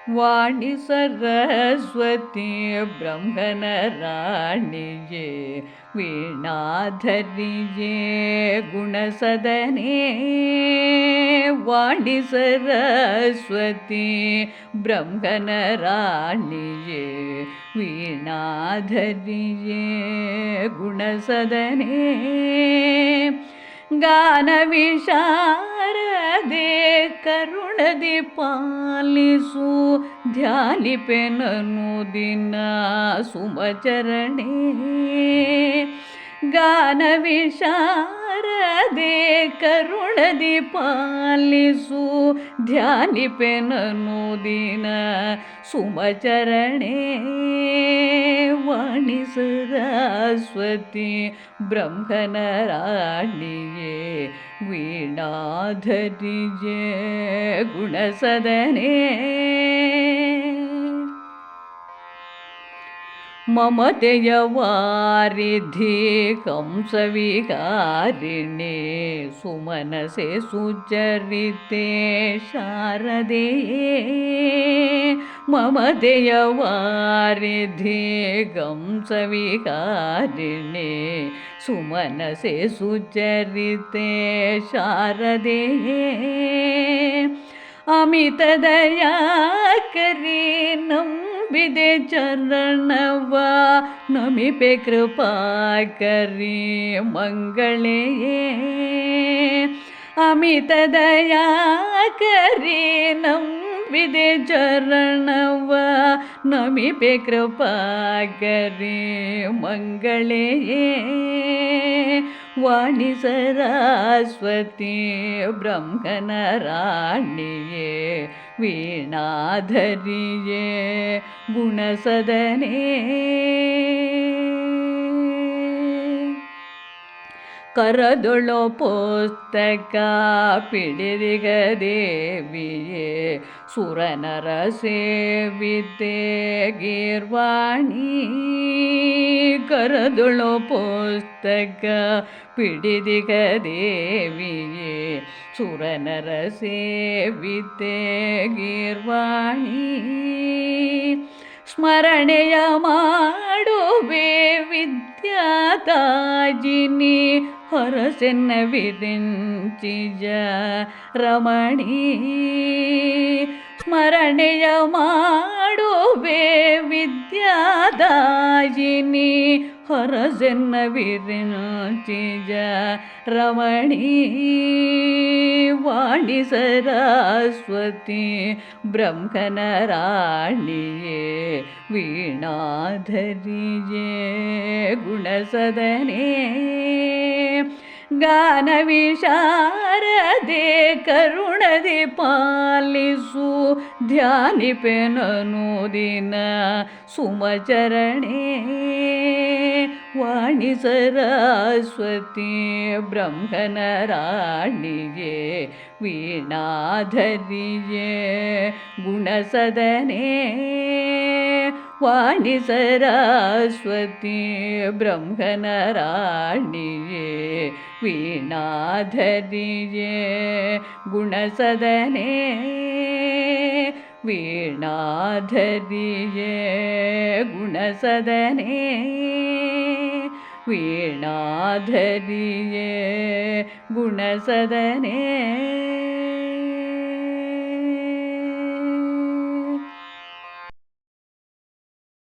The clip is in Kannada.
ವಾಣಿ ಸರಸ್ವತಿ ಬ್ರಹ್ಮನ ರಾಣಿಯೇ ವೀಣಾಧರಿಯೇ ಗುಣಸದನೇ ವಾಣಿ ಸರಸ್ವತಿ ಬ್ರಹ್ಮನ ರಾಣಿಯೇ ವೀಣಾಧರಿಯೇ ಗುಣಸದನೇ ಗಾನ ವಿಶಾರದೆ ಕರುಣದಿ ಪಾಲಿಸು ಧ್ಯಾನಿಪೆನನು ದಿನ ಸುಮಚರಣೆ ಗಾನ ವಿಶಾರದೆ ಕರುಣದಿ ಪಾಲಿಸು ಧ್ಯಾನಿಪೆನನು ದಿನ ಸುಮಚರಣೆ ವಾಣಿ ಸರಸ್ವತಿ ಬ್ರಹ್ಮನ ರಾಣಿಯೇ ವೀಣಾಧರಿಯೇ ಗುಣಸದನೇ ಮಮತೆಯ ವಾರಿಧಿ ಕಂಸವಿಕಾರಿಣಿ ಸುಮನಸೆ ಸುಚರಿತೆ ಶಾರದೆಯೇ ಮಮತೆಯ ವಾರಿಧಿ ಕಂಸವಿಕಾರಿಣಿ ಸುಮನಸೆ ಸುಚರಿತೆ ಶಾರದೆಯೇ ಅಮಿತ ದಯಾಕರಿ ನಂಬಿದೆ ಚರಣವ ನಮಿಪೆ ಕೃಪಾಕರಿ ಮಂಗಳೆಯೇ ಅಮಿತ ದಯಾಕರಿ ನಂಬಿದೆ ಚರಣವ ನಮಿಪೆ ಕೃಪಾಕರಿ ಮಂಗಳೆಯೇ ವಾಣಿ ಸರಸ್ವತಿ ಬ್ರಹ್ಮನ ರಾಣಿಯೇ ವೀಣಾಧರಿಯೇ ಗುಣಸದನೇ ಕರದೊಳೋ ಪುಸ್ತಕ ಪಿಡಿದಿಗ ದೇವಿಯೇ ಸುರನರ ಸೇವಿತೆ ಗೀರ್ವಾಣಿ ಕರದೊಳೋ ಪುಸ್ತಕ ಪಿಡಿದಿಗ ದೇವಿಯೇ ಸುರನರ ಸೇವಿತೆ ಗೀರ್ವಾಣಿ ಸ್ಮರಣೆಯ ಮಾಡುವೆ ವಿದ್ಯಾತಾಜಿನಿ ಹೊರಸೆನ್ನ ವಿರಿಂಚಿಜ ರಮಣಿ ಸ್ಮರಣೆಯ ಮಾಡುವೆ ವಿದ್ಯಾದಾಯಿನಿ ಹೊರಸೆನ್ನ ವಿರಿಂಚಿಜ ರಮಣಿ ವಾಣಿ ಸರಸ್ವತಿ ಬ್ರಹ್ಮನ ರಾಣಿಯೇ ವೀಣಾಧರಿಯೇ ಗುಣಸದನೇ ಗಾನ ವಿಶಾರದೆ ಕರುಣದಿ ಪಾಲಿಸು ಧ್ಯಾನಿಪೆನನು ದಿನ ಸುಮಚರಣೆ ವಾಣಿ ಸರಸ್ವತಿ ಬ್ರಹ್ಮನ ರಾಣಿಯೇ ವೀಣಾಧರಿಯೇ ಗುಣಸದನೇ ವಾಣಿ ಸರಸ್ವತಿ ಬ್ರಹ್ಮನ ರಾಣಿಯೇ ವೀಣಾಧರಿಯೇ ಗುಣಸದನೇ ವೀಣಾಧರಿಯೇ ಗುಣಸದನೇ ವೀಣಾಧರಿಯೇ ಗುಣಸದನೇ